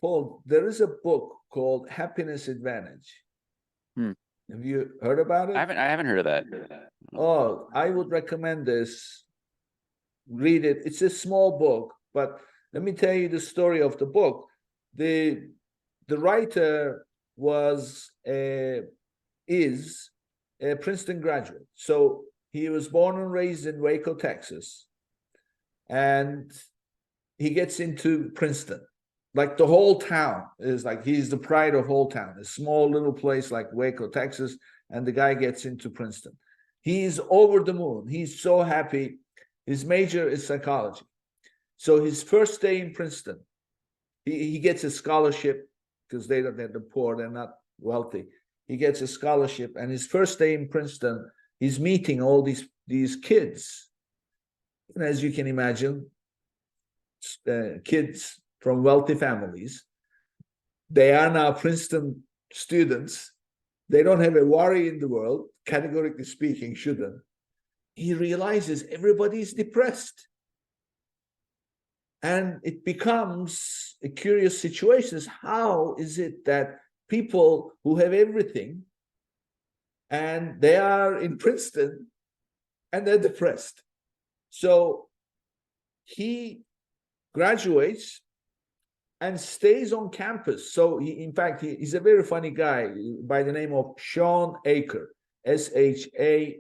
Paul, there is a book called Happiness Advantage. Hmm. Have you heard about it? I haven't heard of that. Oh, I would recommend this. Read it. It's a small book, but let me tell you the story of the book. The writer was is a Princeton graduate. So he was born and raised in Waco, Texas, and he gets into Princeton. Like the whole town is like he's the pride of whole town. A small little place like Waco, Texas, and the guy gets into Princeton. He's over the moon. He's so happy. His major is psychology. So his first day in Princeton, he gets a scholarship because they're the poor, they're not wealthy. He gets a scholarship, and his first day in Princeton, he's meeting all these kids. And as you can imagine, kids from wealthy families. They are now Princeton students. They don't have a worry in the world, categorically speaking, shouldn't. He realizes everybody's depressed. And it becomes a curious situation. How is it that people who have everything and they are in Princeton and they're depressed? So he graduates and stays on campus. So in fact, he's a very funny guy by the name of Shawn Achor, Shawn,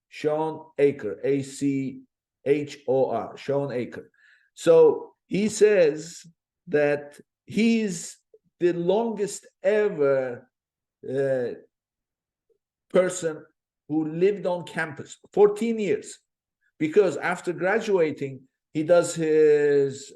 Shawn Achor, Achor, Shawn Achor. So he says that he's the longest ever person who lived on campus, 14 years, because after graduating, he does his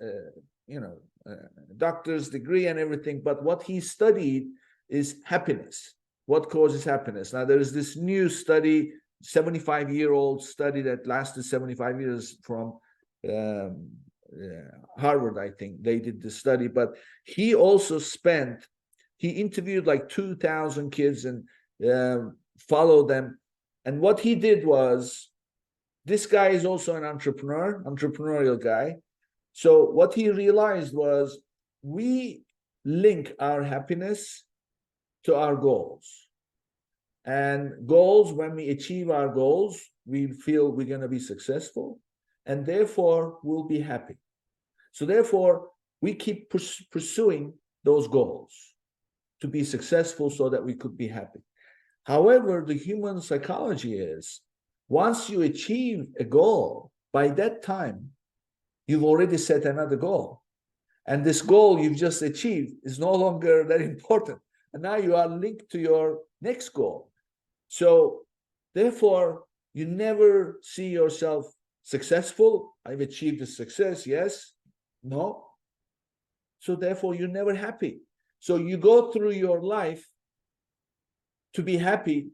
doctor's degree and everything, but what he studied is happiness. What causes happiness? Now, there is this new study, 75-year-old study that lasted 75 years from Harvard, I think. They did the study, but he also he interviewed like 2,000 kids and followed them. And what he did was, this guy is also an entrepreneurial guy. So what he realized was we link our happiness to our goals. And goals, when we achieve our goals, we feel we're going to be successful, and therefore we'll be happy. So therefore, we keep pursuing those goals to be successful so that we could be happy. However, the human psychology is, once you achieve a goal, by that time, you've already set another goal. And this goal you've just achieved is no longer that important. And now you are linked to your next goal. So therefore, you never see yourself successful. I've achieved a success, yes, no. So therefore, you're never happy. So you go through your life to be happy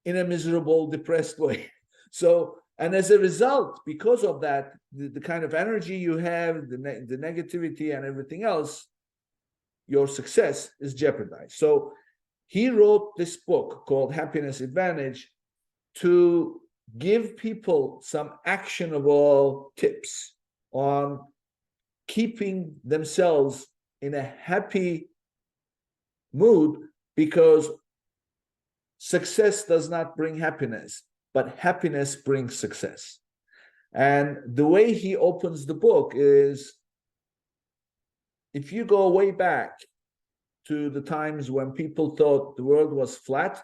in a miserable, depressed way. So, and as a result, because of that, the kind of energy you have, the negativity and everything else, your success is jeopardized. So he wrote this book called Happiness Advantage to give people some actionable tips on keeping themselves in a happy mood, because success does not bring happiness, but happiness brings success. And the way he opens the book is, if you go way back to the times when people thought the world was flat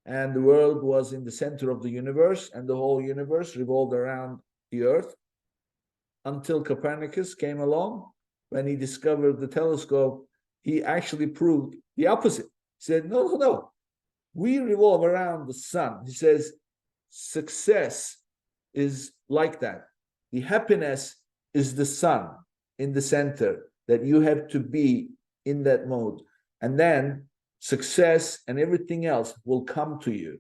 and the world was in the center of the universe and the whole universe revolved around the earth, until Copernicus came along. When he discovered the telescope, he actually proved the opposite. He said, no, we revolve around the sun. He says, success is like that. The happiness is the sun in the center, that you have to be in that mode. And then success and everything else will come to you.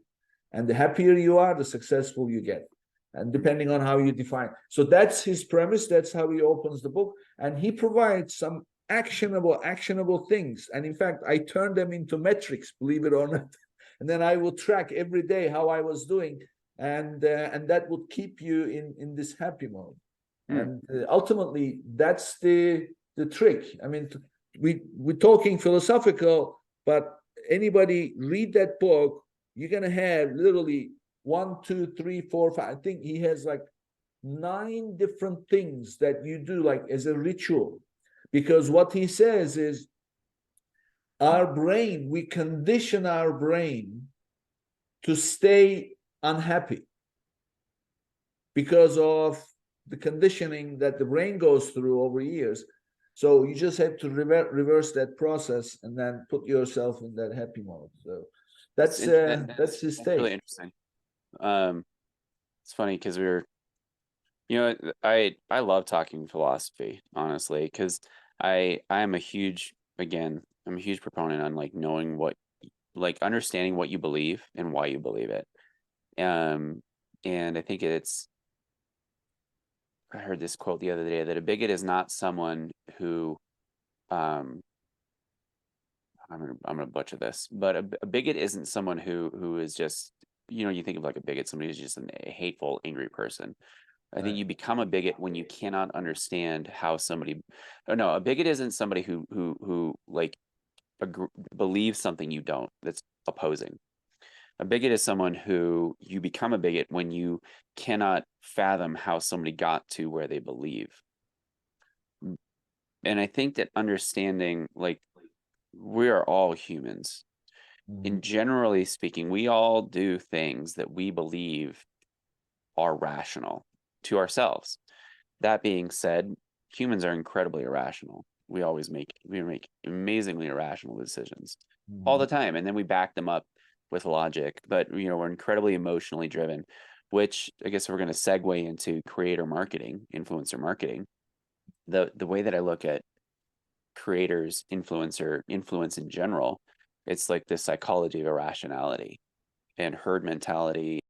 And the happier you are, the successful you get. And depending on how you define. So that's his premise. That's how he opens the book. And he provides some actionable things. And in fact, I turned them into metrics, believe it or not. And then I will track every day how I was doing. And that would keep you in this happy mode. And ultimately, that's the the trick. I mean, we're talking philosophical, but anybody read that book, you're gonna have literally 1, 2, 3, 4, 5. I think he has like 9 different things that you do like as a ritual, because what he says is our brain, we condition our brain to stay unhappy because of the conditioning that the brain goes through over years. So you just have to reverse that process and then put yourself in that happy mode. So that's his That's really take. interesting. Um, it's funny because I love talking philosophy, honestly, because I'm a huge again, I'm a huge proponent on like knowing like understanding what you believe and why you believe it. Um, and I think I heard this quote the other day that a bigot is not someone who, um, I'm gonna butcher this, but a bigot isn't someone who is just, you think of like a bigot, somebody who's just a hateful, angry person. I think Right. you become a bigot when you cannot understand how somebody, oh no, a bigot isn't somebody who like believes something you don't, that's opposing. A bigot is someone who you become a bigot when you cannot fathom how somebody got to where they believe. And I think that understanding, like, we are all humans. Mhm. And generally speaking, we all do things that we believe are rational to ourselves. That being said, humans are incredibly irrational. We make amazingly irrational decisions all the Mhm. time, and then we back them up with logic. But we're incredibly emotionally driven, which I guess we're going to segue into creator marketing, influencer marketing. The way that I look at creators, influence in general, it's like the psychology of irrationality and herd mentality